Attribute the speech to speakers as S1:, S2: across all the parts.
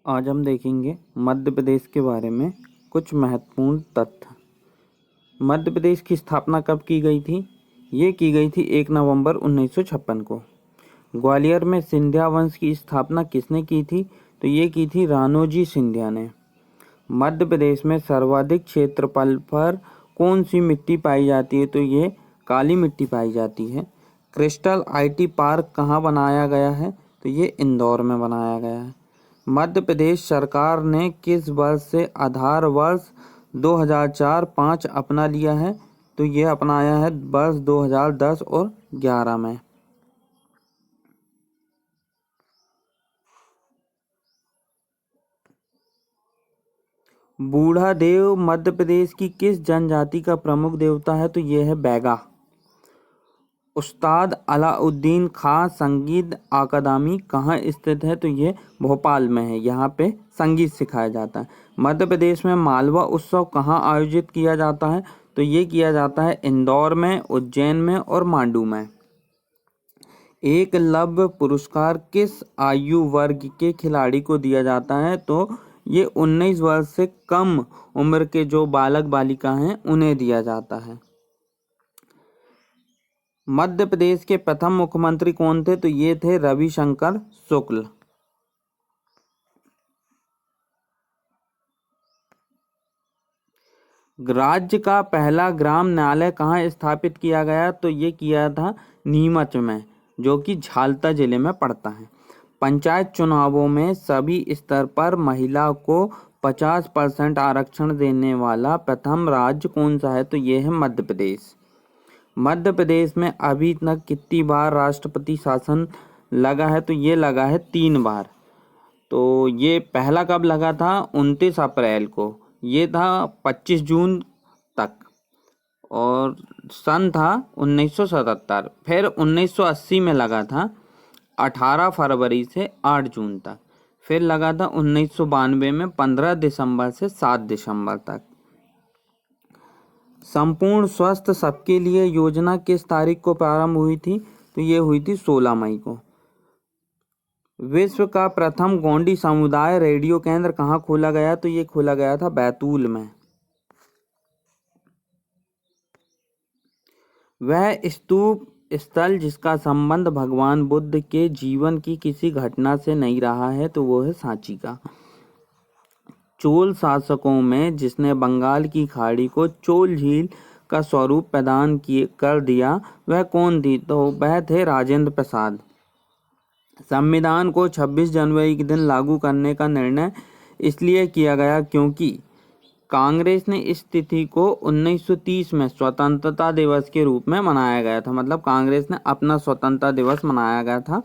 S1: आज हम देखेंगे मध्य प्रदेश के बारे में कुछ महत्वपूर्ण तथ्य। मध्य प्रदेश की स्थापना कब की गई थी? ये की गई थी 1 नवंबर 1956 को। ग्वालियर में सिंधिया वंश की स्थापना किसने की थी? तो ये की थी राणोजी सिंधिया ने। मध्य प्रदेश में सर्वाधिक क्षेत्रफल पर कौन सी मिट्टी पाई जाती है? तो ये काली मिट्टी पाई जाती है। क्रिस्टल आईटी पार्क कहाँ बनाया गया है? तो ये इंदौर में बनाया गया है। मध्य प्रदेश सरकार ने किस वर्ष से आधार वर्ष 2004-05 अपना लिया है? तो ये अपनाया है वर्ष 2010 और 11 में। बूढ़ा देव मध्य प्रदेश की किस जनजाति का प्रमुख देवता है? तो ये है बैगा। उस्ताद अलाउद्दीन खां संगीत अकादमी कहाँ स्थित है? तो ये भोपाल में है। यहाँ पे संगीत सिखाया जाता है। मध्य प्रदेश में मालवा उत्सव कहाँ आयोजित किया जाता है? तो ये किया जाता है इंदौर में, उज्जैन में और मांडू में। एकलव्य पुरस्कार किस आयु वर्ग के खिलाड़ी को दिया जाता है? तो ये 19 वर्ष से कम उम्र के जो बालक बालिका हैं उन्हें दिया जाता है। मध्य प्रदेश के प्रथम मुख्यमंत्री कौन थे? तो ये थे रविशंकर शुक्ल। राज्य का पहला ग्राम न्यायालय कहाँ स्थापित किया गया? तो ये किया था नीमच में, जो कि झालता जिले में पड़ता है। पंचायत चुनावों में सभी स्तर पर महिला को 50% आरक्षण देने वाला प्रथम राज्य कौन सा है? तो ये है मध्य प्रदेश। मध्य प्रदेश में अभी तक कितनी बार राष्ट्रपति शासन लगा है? तो ये लगा है 3 बार। तो ये पहला कब लगा था? 29 अप्रैल को। ये था 25 जून तक। और सन था 1977। फिर 1980 में लगा था 18 फरवरी से 8 जून तक। फिर लगा था 1992 में 15 दिसंबर से 7 दिसंबर तक। संपूर्ण स्वस्थ सबके लिए योजना किस तारीख को प्रारंभ हुई थी? तो ये हुई थी 16 मई को। विश्व का प्रथम गोंडी समुदाय रेडियो केंद्र कहाँ खोला गया? तो ये खोला गया था बैतूल में। वह स्तूप स्थल जिसका संबंध भगवान बुद्ध के जीवन की किसी घटना से नहीं रहा है, तो वो है सांची का। चोल शासकों में जिसने बंगाल की खाड़ी को चोल झील का स्वरूप प्रदान कर दिया, वह कौन थी? तो वह थे राजेंद्र प्रसाद। संविधान को 26 जनवरी के दिन लागू करने का निर्णय इसलिए किया गया क्योंकि कांग्रेस ने इस तिथि को 1930 में स्वतंत्रता दिवस के रूप में मनाया गया था। मतलब कांग्रेस ने अपना स्वतंत्रता दिवस मनाया गया था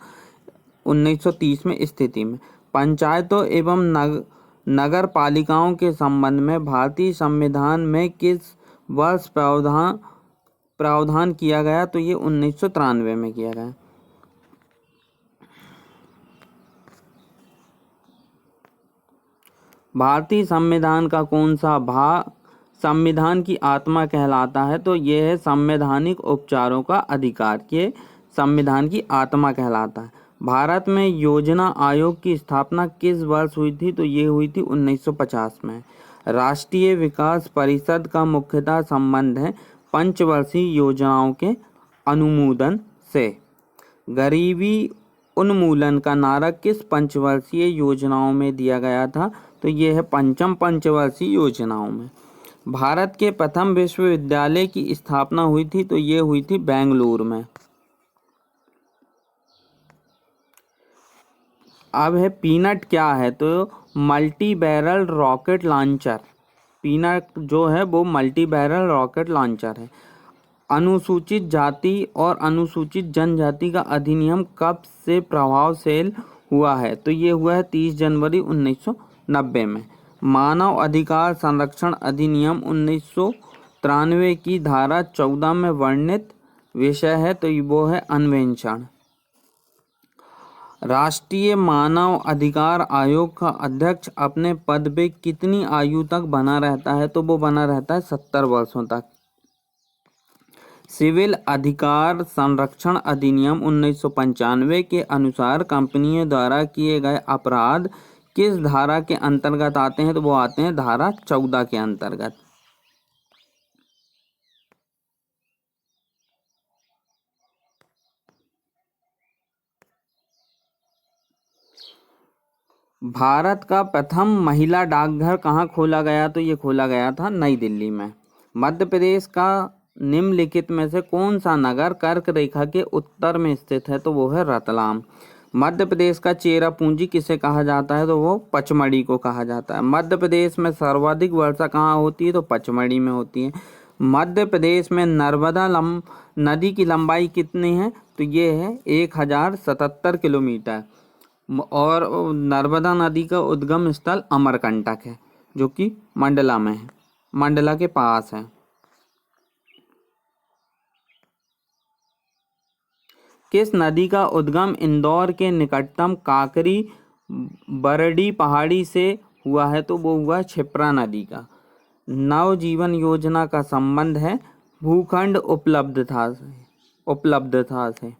S1: 1930 में इस तिथि में। पंचायतों एवं नगर पालिकाओं के संबंध में भारतीय संविधान में किस वर्ष प्रावधान किया गया? तो ये 1993 में किया गया। भारतीय संविधान का कौन सा भाग संविधान की आत्मा कहलाता है? तो ये है संवैधानिक उपचारों का अधिकार। ये संविधान की आत्मा कहलाता है। भारत में योजना आयोग की स्थापना किस वर्ष हुई थी? तो ये हुई थी 1950 में। राष्ट्रीय विकास परिषद का मुख्यतः संबंध है पंचवर्षीय योजनाओं के अनुमोदन से। गरीबी उन्मूलन का नारा किस पंचवर्षीय योजनाओं में दिया गया था? तो ये है पंचम पंचवर्षीय योजनाओं में। भारत के प्रथम विश्वविद्यालय की स्थापना हुई थी, तो ये हुई थी बेंगलुरु में। अब है पीनट क्या है? तो multi barrel rocket launcher. Peanut जो है वो मल्टी बैरल रॉकेट लॉन्चर है। अनुसूचित जाति और अनुसूचित जनजाति का अधिनियम कब से प्रभावशील हुआ है? तो ये हुआ है 30 जनवरी 1990 में। मानव अधिकार संरक्षण अधिनियम 1993 की धारा 14 में वर्णित विषय है, तो वो है अन्वेषण। राष्ट्रीय मानव अधिकार आयोग का अध्यक्ष अपने पद पे कितनी आयु तक बना रहता है? तो वो बना रहता है 70 वर्षों तक। सिविल अधिकार संरक्षण अधिनियम 1995 के अनुसार कंपनियों द्वारा किए गए अपराध किस धारा के अंतर्गत आते हैं? तो वो आते हैं धारा 14 के अंतर्गत। भारत का प्रथम महिला डाकघर कहाँ खोला गया? तो ये खोला गया था नई दिल्ली में। मध्य प्रदेश का निम्नलिखित में से कौन सा नगर कर्क रेखा के उत्तर में स्थित है? तो वो है रतलाम। मध्य प्रदेश का चेरापूंजी किसे कहा जाता है? तो वो पचमढ़ी को कहा जाता है। मध्य प्रदेश में सर्वाधिक वर्षा कहाँ होती है? तो पचमढ़ी में होती है। मध्य प्रदेश में नर्मदा नदी की लंबाई कितनी है? तो ये है 1077 किलोमीटर। और नर्मदा नदी का उद्गम स्थल अमरकंटक है, जो कि मंडला में है, मंडला के पास है। किस नदी का उद्गम इंदौर के निकटतम काकरी बरडी पहाड़ी से हुआ है? तो वो हुआ क्षिप्रा नदी का। नवजीवन योजना का संबंध है भूखंड उपलब्धता से।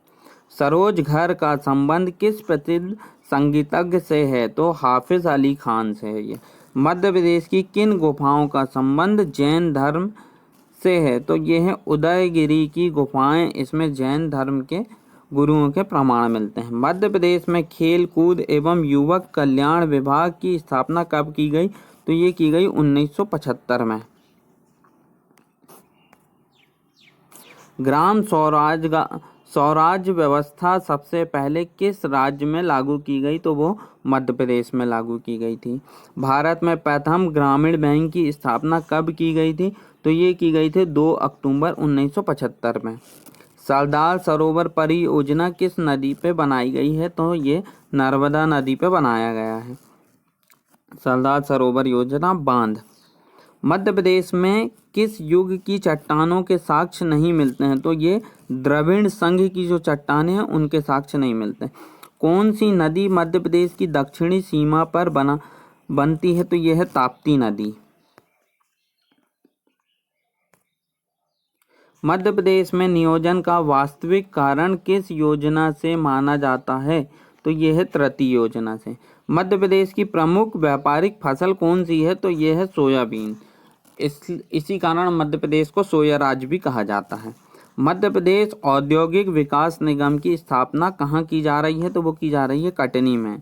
S1: सरोज घर का संबंध किस प्रसिद्ध संगीतज्ञ से है? तो हाफिज अली खान से है ये। मध्य प्रदेश की किन गुफाओं का संबंध जैन धर्म से है? तो ये है उदयगिरी की गुफाएं, इसमें जैन धर्म के गुरुओं के प्रमाण मिलते हैं। मध्य प्रदेश में खेल कूद एवं युवक कल्याण विभाग की स्थापना कब की गई? तो ये की गई 1975 में। ग्राम स्वराज व्यवस्था सबसे पहले किस राज्य में लागू की गई? तो वो मध्य प्रदेश में लागू की गई थी। भारत में प्रथम ग्रामीण बैंक की स्थापना कब की गई थी? तो ये की गई थी 2 अक्टूबर 1975 में। सरदार सरोवर परियोजना किस नदी पे बनाई गई है? तो ये नर्मदा नदी पे बनाया गया है सरदार सरोवर योजना बांध। मध्य प्रदेश में किस युग की चट्टानों के साक्ष्य नहीं मिलते हैं? तो ये द्रविड़ संघ की जो चट्टानें हैं उनके साक्ष्य नहीं मिलते। कौन सी नदी मध्य प्रदेश की दक्षिणी सीमा पर बनती है? तो ये है ताप्ती नदी। मध्य प्रदेश में नियोजन का वास्तविक कारण किस योजना से माना जाता है? तो ये है तृतीय योजना से। मध्य प्रदेश की प्रमुख व्यापारिक फसल कौन सी है? तो ये है सोयाबीन। इसी कारण मध्य प्रदेश को सोया राज्य भी कहा जाता है। मध्य प्रदेश औद्योगिक विकास निगम की स्थापना कहाँ की जा रही है? तो वो की जा रही है कटनी में।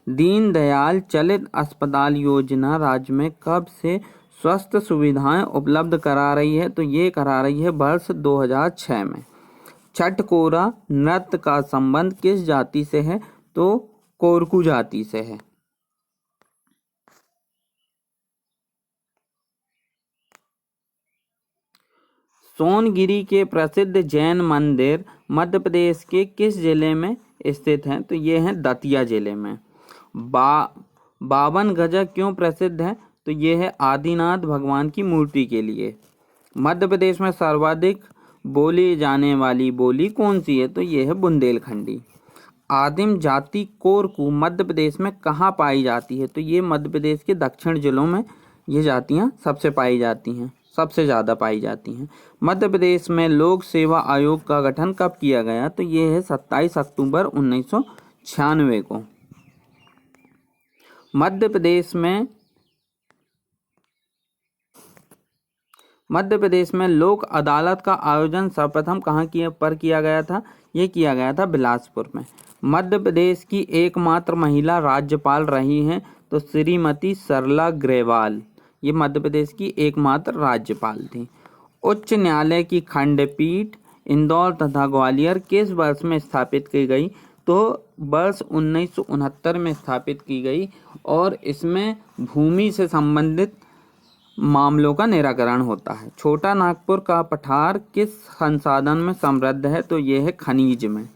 S1: दीनदयाल चलित अस्पताल योजना राज्य में कब से स्वास्थ्य सुविधाएं उपलब्ध करा रही है? तो ये करा रही है वर्ष 2006 में। छठ कोरा नृत्य का संबंध किस जाति से है? तो कोरकू जाति से है। सोनगिरी के प्रसिद्ध जैन मंदिर मध्य प्रदेश के किस जिले में स्थित हैं? तो ये है दतिया जिले में। 52 गजा क्यों प्रसिद्ध है? तो ये है आदिनाथ भगवान की मूर्ति के लिए। मध्य प्रदेश में सर्वाधिक बोली जाने वाली बोली कौन सी है? तो ये है बुंदेलखंडी। आदिम जाति कोरकू मध्य प्रदेश में कहाँ पाई जाती है? तो ये मध्य प्रदेश के दक्षिण जिलों में ये जातियाँ सबसे पाई जाती हैं, सबसे ज़्यादा पाई जाती हैं। मध्य प्रदेश में लोक सेवा आयोग का गठन कब किया गया? तो ये है 27 अक्टूबर 1996 को। मध्य प्रदेश में लोक अदालत का आयोजन सर्वप्रथम कहाँ किया गया था? ये किया गया था बिलासपुर में। मध्य प्रदेश की एकमात्र महिला राज्यपाल रही हैं तो श्रीमती सरला ग्रेवाल, ये मध्य प्रदेश की एकमात्र राज्यपाल थी। उच्च न्यायालय की खंडपीठ इंदौर तथा ग्वालियर किस वर्ष में स्थापित की गई? तो वर्ष 1969 में स्थापित की गई और इसमें भूमि से संबंधित मामलों का निराकरण होता है। छोटा नागपुर का पठार किस संसाधन में समृद्ध है? तो ये है खनिज में।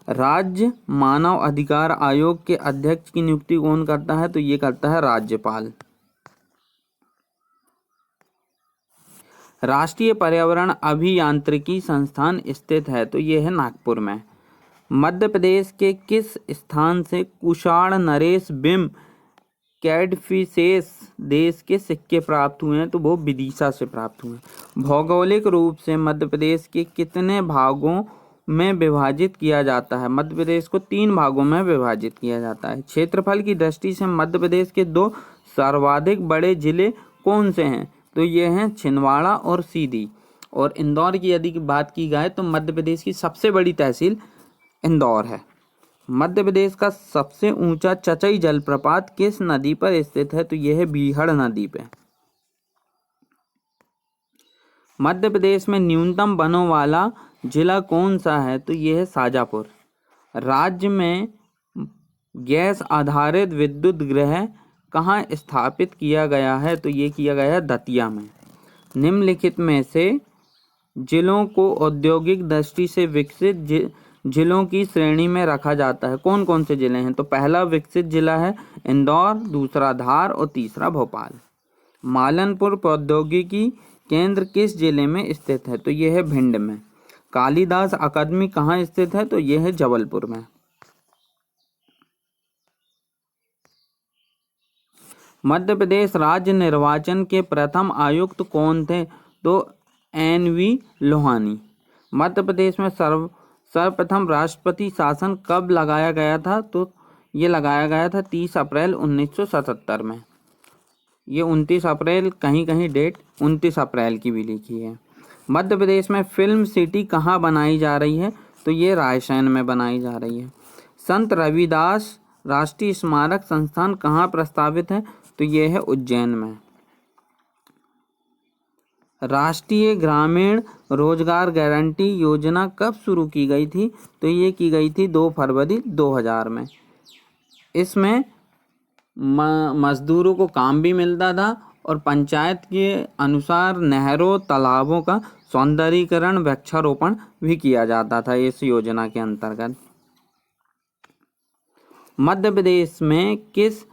S1: राज्य मानव अधिकार आयोग के अध्यक्ष की नियुक्ति कौन करता है? तो ये करता है राज्यपाल। राष्ट्रीय पर्यावरण अभियांत्रिकी संस्थान स्थित है? तो ये है नागपुर में। मध्य प्रदेश के किस स्थान से कुषाण नरेश बिम्ब कैडफिसेस देश के सिक्के प्राप्त हुए हैं? तो वो विदिशा से प्राप्त हुए हैं। भौगोलिक रूप से मध्य प्रदेश के कितने भागों में विभाजित किया जाता है? मध्य प्रदेश को 3 भागों में विभाजित किया जाता है। क्षेत्रफल की दृष्टि से मध्य प्रदेश के 2 सर्वाधिक बड़े जिले कौन से हैं? तो ये हैं छिंदवाड़ा और सीधी। और इंदौर की यदि बात की जाए तो मध्य प्रदेश की सबसे बड़ी तहसील इंदौर है। मध्य प्रदेश का सबसे ऊंचा चचई जलप्रपात किस नदी पर स्थित है? तो यह है बीहड़ नदी पे। मध्य प्रदेश में न्यूनतम वनों वाला जिला कौन सा है? तो यह है शाजापुर। राज्य में गैस आधारित विद्युत गृह कहाँ स्थापित किया गया है? तो ये किया गया है दतिया में। निम्नलिखित में से जिलों को औद्योगिक दृष्टि से विकसित जिलों की श्रेणी में रखा जाता है। कौन कौन से जिले हैं? तो पहला विकसित जिला है इंदौर, दूसरा धार और तीसरा भोपाल। मालनपुर प्रौद्योगिकी केंद्र किस जिले में स्थित है? तो यह है भिंड में। कालिदास अकादमी कहाँ स्थित है? तो यह है जबलपुर में। मध्य प्रदेश राज्य निर्वाचन के प्रथम आयुक्त कौन थे? तो NV लोहानी। मध्य प्रदेश में सर्वप्रथम राष्ट्रपति शासन कब लगाया गया था? तो ये लगाया गया था 30 अप्रैल 1977 में। ये 29 अप्रैल, कहीं कहीं डेट 29 अप्रैल की भी लिखी है। मध्य प्रदेश में फिल्म सिटी कहाँ बनाई जा रही है? तो ये रायसेन में बनाई जा रही है। संत रविदास राष्ट्रीय स्मारक संस्थान कहाँ प्रस्तावित है? तो ये है उज्जैन में। राष्ट्रीय ग्रामीण रोजगार गारंटी योजना कब शुरू की गई थी? तो ये की गई थी 2 फरवरी 2000 में। इसमें मजदूरों को काम भी मिलता था और पंचायत के अनुसार नहरों, तालाबों का सौंदर्यीकरण, वृक्षारोपण भी किया जाता था इस योजना के अंतर्गत। मध्य प्रदेश में किस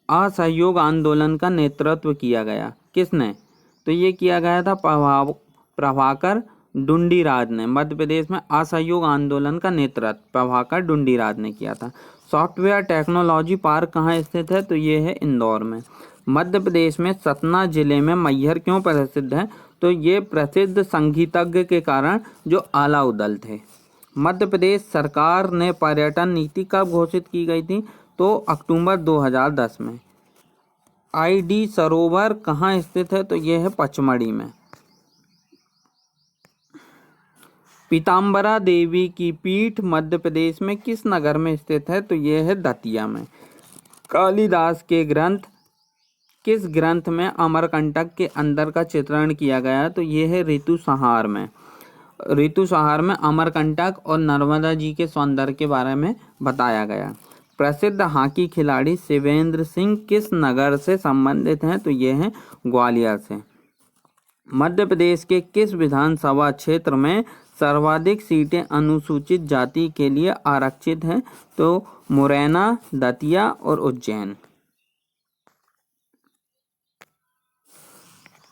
S1: असहयोग आंदोलन का नेतृत्व किया गया? किसने? तो ये किया गया था प्रभाकर डुंडीराज ने। मध्य प्रदेश में असहयोग आंदोलन का नेतृत्व प्रभाकर डुंडीराज ने किया था। सॉफ्टवेयर टेक्नोलॉजी पार्क कहाँ स्थित है? तो ये है इंदौर में। मध्य प्रदेश में सतना जिले में मैहर क्यों प्रसिद्ध है? तो ये प्रसिद्ध संगीतज्ञ के कारण जो आला उदल थे। मध्य प्रदेश सरकार ने पर्यटन नीति कब घोषित की गई थी? तो अक्टूबर 2010 में। ID सरोवर कहाँ स्थित है? तो यह है पचमढ़ी में। पीताम्बरा देवी की पीठ मध्य प्रदेश में किस नगर में स्थित है? तो यह है दतिया में। कालिदास के ग्रंथ किस ग्रंथ में अमरकंटक के अंदर का चित्रण किया गया है? तो यह है ऋतुसंहार में। ऋतुसंहार में अमरकंटक और नर्मदा जी के सौंदर्य के बारे में बताया गया। प्रसिद्ध हॉकी खिलाड़ी शिवेंद्र सिंह किस नगर से संबंधित हैं? तो ये हैं ग्वालियर से। मध्य प्रदेश के किस विधानसभा क्षेत्र में सर्वाधिक सीटें अनुसूचित जाति के लिए आरक्षित हैं? तो मुरैना, दतिया और उज्जैन।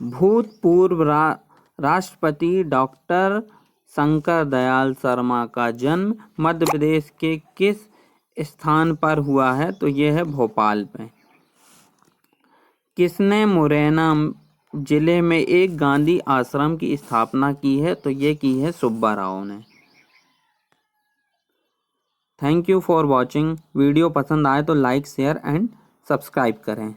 S1: भूतपूर्व राष्ट्रपति डॉक्टर शंकर दयाल शर्मा का जन्म मध्य प्रदेश के किस स्थान पर हुआ है? तो यह है भोपाल में। किसने मुरैना जिले में एक गांधी आश्रम की स्थापना की है? तो ये की है सुब्बा राव ने। Thank you for watching. Video पसंद आए तो लाइक, शेयर एंड सब्सक्राइब करें।